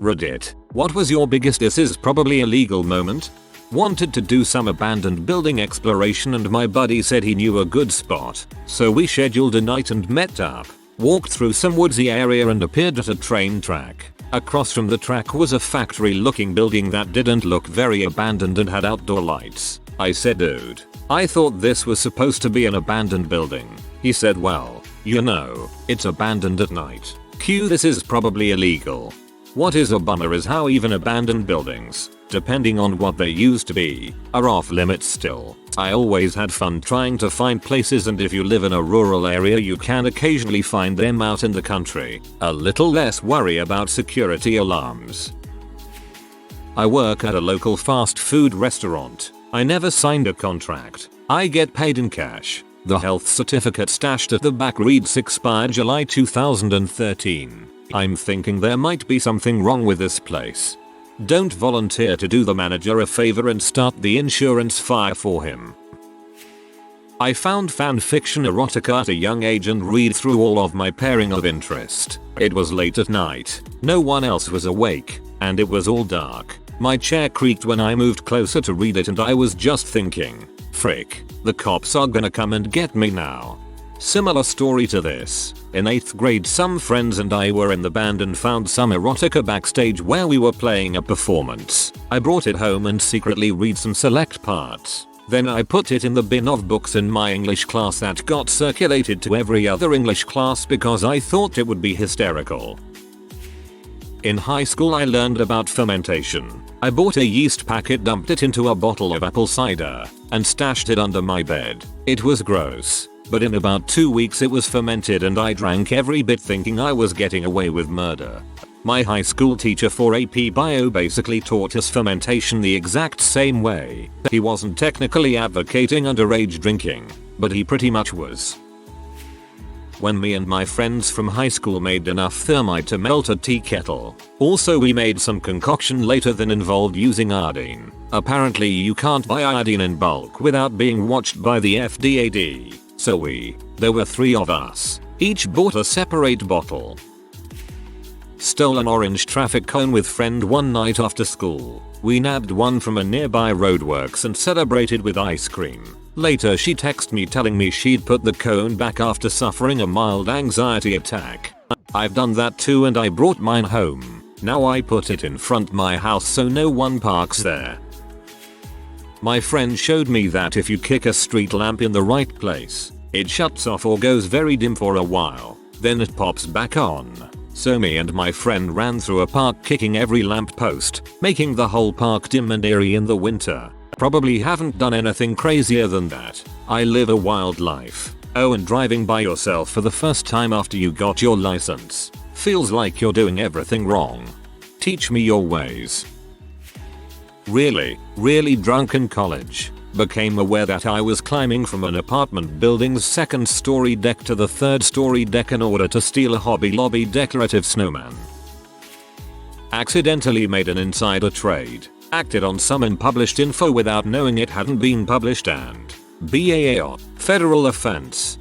Reddit. What was your biggest this is probably illegal moment? Wanted to do some abandoned building exploration and my buddy said he knew a good spot. So we scheduled a night and met up. Walked through some woodsy area and appeared at a train track. Across from the track was a factory looking building that didn't look very abandoned and had outdoor lights. I said, dude, I thought this was supposed to be an abandoned building. He said, well, you know, it's abandoned at night. This is probably illegal. What is a bummer is how even abandoned buildings, depending on what they used to be, are off limits still. I always had fun trying to find places, and if you live in a rural area you can occasionally find them out in the country. A little less worry about security alarms. I work at a local fast food restaurant. I never signed a contract. I get paid in cash. The health certificate stashed at the back reads expired July 2013. I'm thinking there might be something wrong with this place. Don't volunteer to do the manager a favor and start the insurance fire for him. I found fanfiction erotica at a young age and read through all of my pairing of interest. It was late at night. No one else was awake, and it was all dark. My chair creaked when I moved closer to read it and I was just thinking, frick, the cops are gonna come and get me now. Similar story to this. In 8th grade some friends and I were in the band and found some erotica backstage where we were playing a performance. I brought it home and secretly read some select parts. Then I put it in the bin of books in my English class that got circulated to every other English class because I thought it would be hysterical. In high school I learned about fermentation. I bought a yeast packet, dumped it into a bottle of apple cider, and stashed it under my bed. It was gross. But in about 2 weeks it was fermented and I drank every bit thinking I was getting away with murder. My high school teacher for AP Bio basically taught us fermentation the exact same way. He wasn't technically advocating underage drinking, but he pretty much was. When me and my friends from high school made enough thermite to melt a tea kettle. Also we made some concoction later that involved using iodine. Apparently you can't buy iodine in bulk without being watched by the FDAD. So there were 3 of us, each bought a separate bottle. Stole an orange traffic cone with friend one night after school. We nabbed one from a nearby roadworks and celebrated with ice cream. Later she texted me telling me she'd put the cone back after suffering a mild anxiety attack. I've done that too and I brought mine home. Now I put it in front my house so no one parks there. My friend showed me that if you kick a street lamp in the right place, it shuts off or goes very dim for a while, then it pops back on. So me and my friend ran through a park kicking every lamp post, making the whole park dim and eerie in the winter. Probably haven't done anything crazier than that. I live a wild life. Oh, and driving by yourself for the first time after you got your license. Feels like you're doing everything wrong. Teach me your ways. Really drunk in college. Became aware that I was climbing from an apartment building's 2nd story deck to the 3rd story deck in order to steal a Hobby Lobby decorative snowman. Accidentally made an insider trade. Acted on some unpublished info without knowing it hadn't been published and BAO. Federal offense.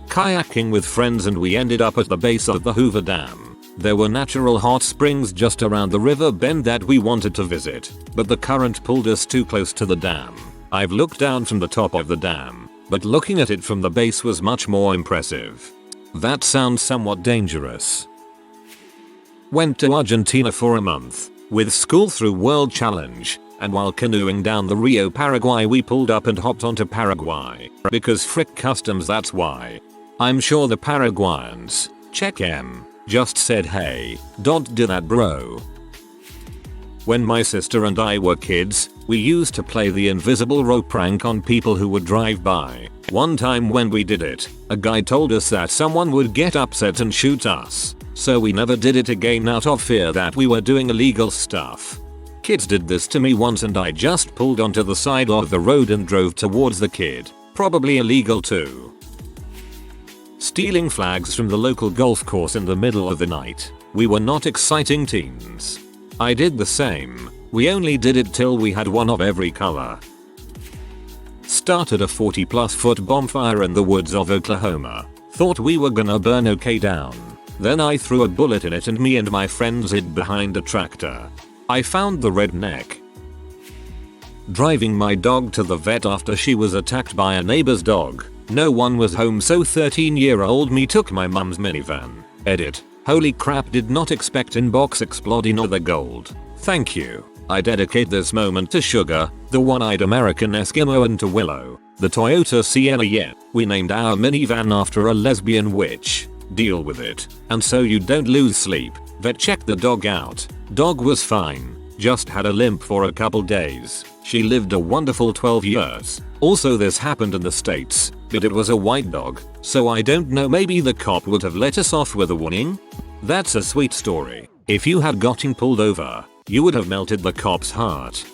Kayaking with friends and we ended up at the base of the Hoover Dam. There were natural hot springs just around the river bend that we wanted to visit, but the current pulled us too close to the dam. I've looked down from the top of the dam, but looking at it from the base was much more impressive. That sounds somewhat dangerous. Went to Argentina for a month, with school through World Challenge, and while canoeing down the Rio Paraguay we pulled up and hopped onto Paraguay. Because frick customs, that's why. I'm sure the Paraguayans, check em, just said hey, don't do that bro. When my sister and I were kids, we used to play the invisible rope prank on people who would drive by. One time when we did it, a guy told us that someone would get upset and shoot us. So we never did it again out of fear that we were doing illegal stuff. Kids did this to me once and I just pulled onto the side of the road and drove towards the kid. Probably illegal too. Stealing flags from the local golf course in the middle of the night. We were not exciting teens. I did the same. We only did it till we had one of every color. Started a 40+ foot bonfire in the woods of Oklahoma. Thought we were gonna burn okay down. Then I threw a bullet in it and me and my friends hid behind a tractor. I found the redneck driving my dog to the vet after she was attacked by a neighbor's dog. No one was home, so 13-year-old me took my mum's minivan. Edit. Holy crap, did not expect inbox exploding or the gold. Thank you. I dedicate this moment to Sugar, the one-eyed American Eskimo, and to Willow, the Toyota Sienna. Yeah, we named our minivan after a lesbian witch. Deal with it. And so you don't lose sleep, vet checked the dog out. Dog was fine. Just had a limp for a couple days. She lived a wonderful 12 years. Also, this happened in the States, but it was a white dog, so I don't know, maybe the cop would have let us off with a warning? That's a sweet story. If you had gotten pulled over, you would have melted the cop's heart.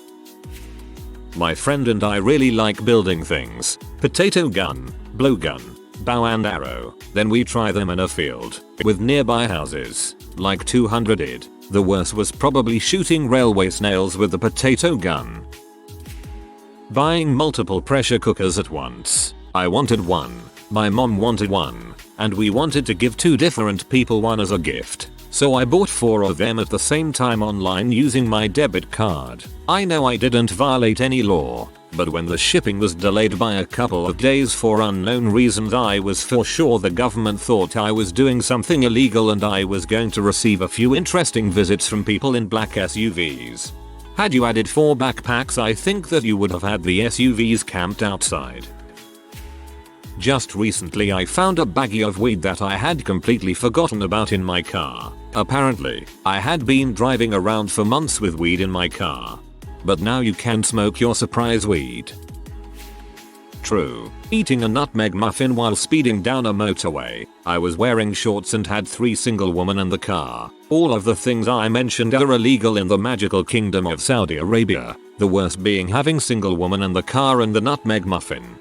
My friend and I really like building things. Potato gun, blowgun, bow and arrow. Then we try them in a field with nearby houses, like 200 id. The worst was probably shooting railway snails with the potato gun. Buying multiple pressure cookers at once. I wanted one, my mom wanted one, and we wanted to give 2 different people one as a gift. So I bought 4 of them at the same time online using my debit card. I know I didn't violate any law, but when the shipping was delayed by a couple of days for unknown reasons, I was for sure the government thought I was doing something illegal and I was going to receive a few interesting visits from people in black SUVs. Had you added 4 backpacks, I think that you would have had the SUVs camped outside. Just recently I found a baggie of weed that I had completely forgotten about in my car. Apparently, I had been driving around for months with weed in my car. But now you can smoke your surprise weed. True. Eating a nutmeg muffin while speeding down a motorway. I was wearing shorts and had 3 single women in the car. All of the things I mentioned are illegal in the magical kingdom of Saudi Arabia. The worst being having single woman in the car and the nutmeg muffin.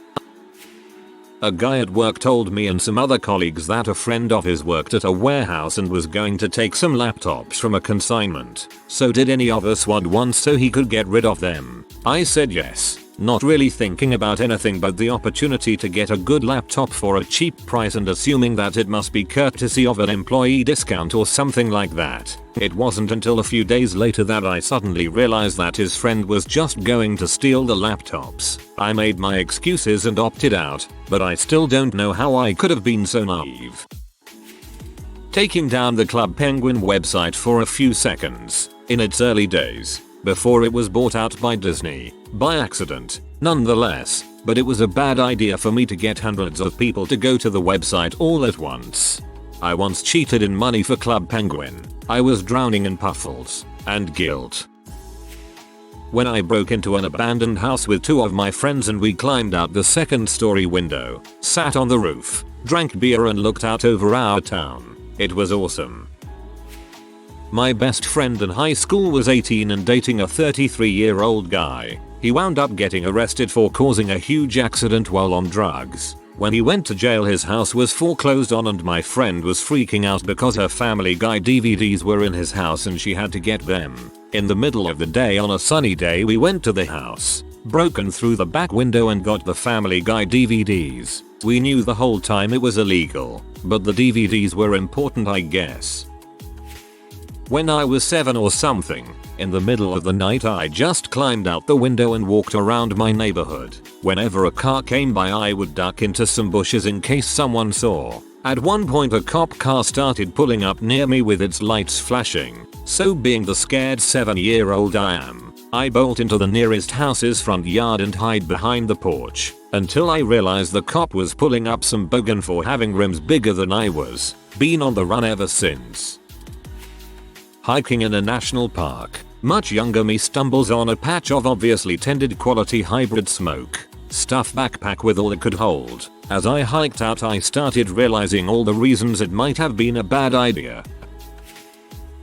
A guy at work told me and some other colleagues that a friend of his worked at a warehouse and was going to take some laptops from a consignment. So did any of us want one so he could get rid of them? I said yes, not really thinking about anything but the opportunity to get a good laptop for a cheap price and assuming that it must be courtesy of an employee discount or something like that. It wasn't until a few days later that I suddenly realized that his friend was just going to steal the laptops. I made my excuses and opted out, but I still don't know how I could have been so naive. Taking down the Club Penguin website for a few seconds. In its early days, before it was bought out by Disney, by accident, nonetheless, but it was a bad idea for me to get hundreds of people to go to the website all at once. I once cheated in money for Club Penguin. I was drowning in puffles and guilt when I broke into an abandoned house with 2 of my friends and we climbed out the 2nd story window, sat on the roof, drank beer and looked out over our town. It was awesome. My best friend in high school was 18 and dating a 33-year-old guy. He wound up getting arrested for causing a huge accident while on drugs. When he went to jail, his house was foreclosed on and my friend was freaking out because her Family Guy DVDs were in his house and she had to get them. In the middle of the day on a sunny day, we went to the house, broken through the back window and got the Family Guy DVDs. We knew the whole time it was illegal, but the DVDs were important, I guess. When I was 7 or something, in the middle of the night I just climbed out the window and walked around my neighborhood. Whenever a car came by I would duck into some bushes in case someone saw. At one point a cop car started pulling up near me with its lights flashing. So being the scared 7-year-old I am, I bolt into the nearest house's front yard and hide behind the porch until I realized the cop was pulling up some bogan for having rims bigger than I was. Been on the run ever since. Hiking in a national park. Much younger me stumbles on a patch of obviously tended quality hybrid smoke stuff backpack with all it could hold. As I hiked out I started realizing all the reasons it might have been a bad idea.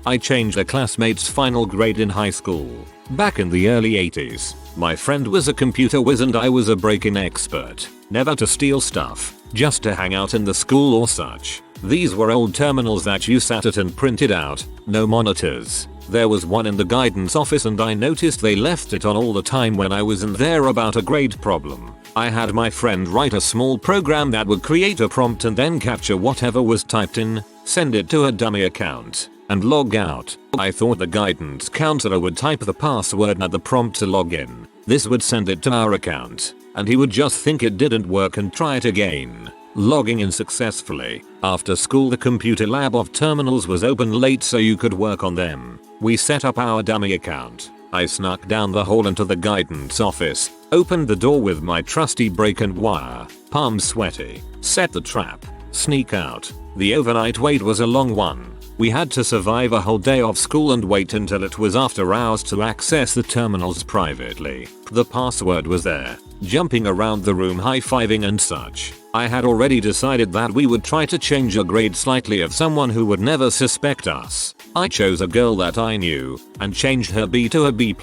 I changed a classmate's final grade in high school. Back in the early 80s, my friend was a computer whiz and I was a break-in expert. Never to steal stuff, just to hang out in the school or such. These were old terminals that you sat at and printed out, no monitors. There was one in the guidance office and I noticed they left it on all the time when I was in there about a grade problem. I had my friend write a small program that would create a prompt and then capture whatever was typed in, send it to a dummy account, and log out. I thought the guidance counselor would type the password at the prompt to log in. This would send it to our account, and he would just think it didn't work and try it again. Logging in successfully. After school, the computer lab of terminals was open late so you could work on them. We set up our dummy account. I snuck down the hall into the guidance office, opened the door with my trusty break and wire, palms sweaty, set the trap, sneak out. The overnight wait was a long one. We had to survive a whole day of school and wait until it was after hours to access the terminals privately. The password was there, jumping around the room high-fiving and such. I had already decided that we would try to change a grade slightly of someone who would never suspect us. I chose a girl that I knew, and changed her B to a B+.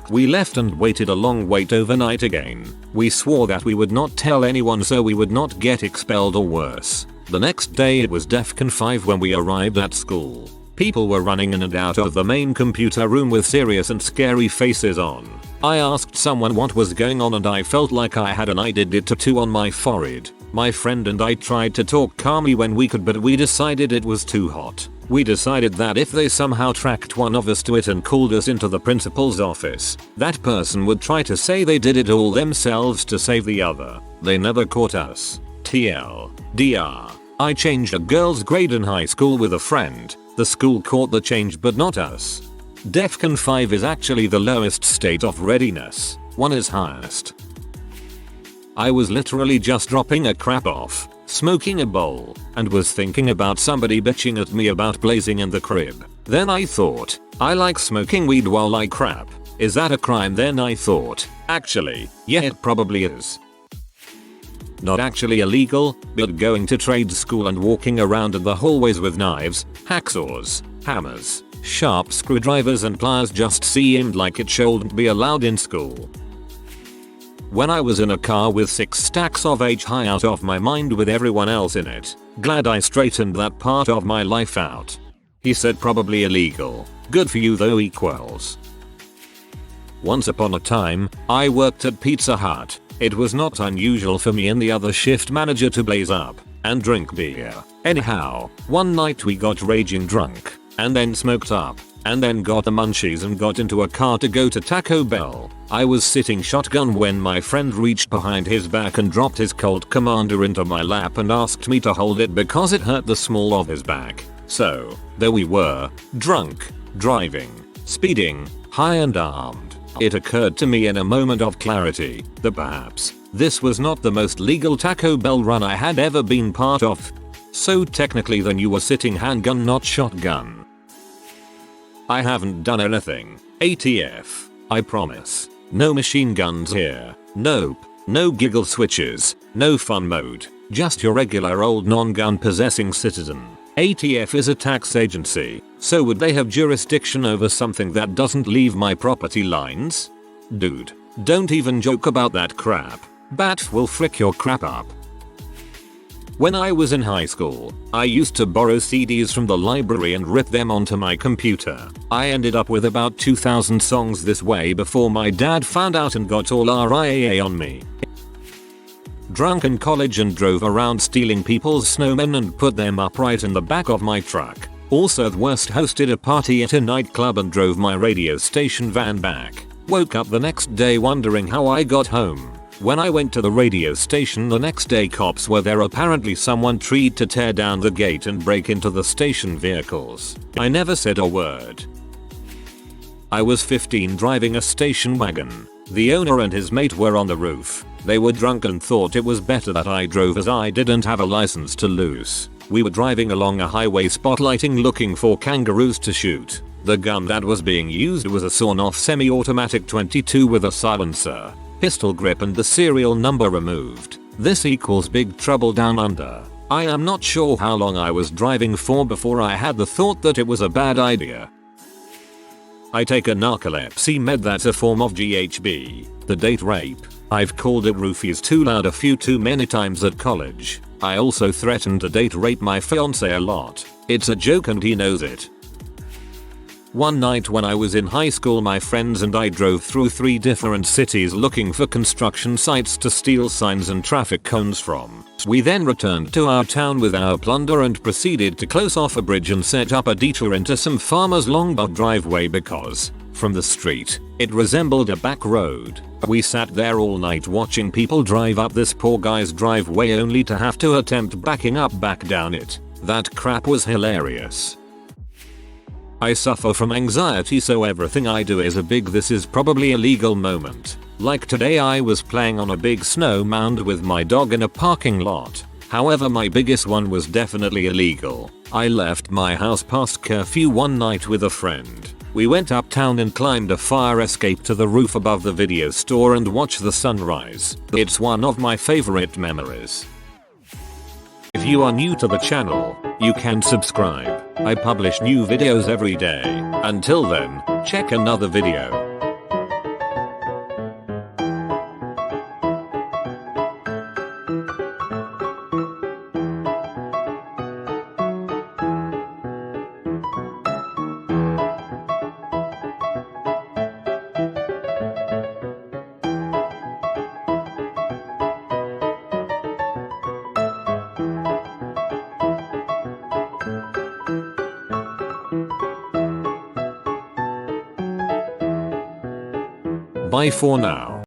We left and waited a long wait overnight again. We swore that we would not tell anyone so we would not get expelled or worse. The next day it was DEFCON 5 when we arrived at school. People were running in and out of the main computer room with serious and scary faces on. I asked someone what was going on and I felt like I had an "I did it" tattoo on my forehead. My friend and I tried to talk calmly when we could, but we decided it was too hot. We decided that if they somehow tracked one of us to it and called us into the principal's office, that person would try to say they did it all themselves to save the other. They never caught us. TLDR. I changed a girl's grade in high school with a friend. The school caught the change but not us. DEFCON 5 is actually the lowest state of readiness. 1 is highest. I was literally just dropping a crap off, smoking a bowl, and was thinking about somebody bitching at me about blazing in the crib. Then I thought, I like smoking weed while I crap. Is that a crime? Then I thought, actually, yeah, it probably is. Not actually illegal, but going to trade school and walking around in the hallways with knives, hacksaws, hammers, sharp screwdrivers and pliers just seemed like it shouldn't be allowed in school. When I was in a car with 6 stacks of H high out of my mind with everyone else in it, glad I straightened that part of my life out. He said probably illegal. Good for you though equals. Once upon a time, I worked at Pizza Hut. It was not unusual for me and the other shift manager to blaze up and drink beer. Anyhow, one night we got raging drunk, and then smoked up, and then got the munchies and got into a car to go to Taco Bell. I was sitting shotgun when my friend reached behind his back and dropped his Colt Commander into my lap and asked me to hold it because it hurt the small of his back. So, there we were, drunk, driving, speeding, high and armed. It occurred to me in a moment of clarity that perhaps this was not the most legal Taco Bell run I had ever been part of. So technically then you were sitting handgun not shotgun. I haven't done anything. ATF. I promise. No machine guns here. Nope. No giggle switches. No fun mode. Just your regular old non-gun possessing citizen. ATF is a tax agency, so would they have jurisdiction over something that doesn't leave my property lines? Dude, don't even joke about that crap. BATF will frick your crap up. When I was in high school, I used to borrow CDs from the library and rip them onto my computer. I ended up with about 2,000 songs this way before my dad found out and got all RIAA on me. Drunk in college and drove around stealing people's snowmen and put them upright in the back of my truck. Also the worst, hosted a party at a nightclub and drove my radio station van back. Woke up the next day wondering how I got home. When I went to the radio station the next day, cops were there. Apparently someone tried to tear down the gate and break into the station vehicles. I never said a word. I was 15 driving a station wagon. The owner and his mate were on the roof. They were drunk and thought it was better that I drove as I didn't have a license to lose. We were driving along a highway spotlighting looking for kangaroos to shoot. The gun that was being used was a sawn-off semi-automatic 22 with a silencer, pistol grip and the serial number removed. This equals big trouble down under. I am not sure how long I was driving for before I had the thought that it was a bad idea. I take a narcolepsy med that's a form of GHB. The date rape. I've called it roofies too loud a few too many times at college. I also threatened to date rape my fiance a lot. It's a joke and he knows it. One night when I was in high school, my friends and I drove through 3 different cities looking for construction sites to steal signs and traffic cones from. We then returned to our town with our plunder and proceeded to close off a bridge and set up a detour into some farmer's longboat driveway because, from the street, it resembled a back road. We sat there all night watching people drive up this poor guy's driveway only to have to attempt backing up back down it. That crap was hilarious. I suffer from anxiety, so everything I do is a big "this is probably illegal" moment. Like today, I was playing on a big snow mound with my dog in a parking lot. However, my biggest one was definitely illegal. I left my house past curfew one night with a friend. We went uptown and climbed a fire escape to the roof above the video store and watched the sunrise. It's one of my favorite memories. If you are new to the channel, you can subscribe. I publish new videos every day. Until then, check another video. Bye for now.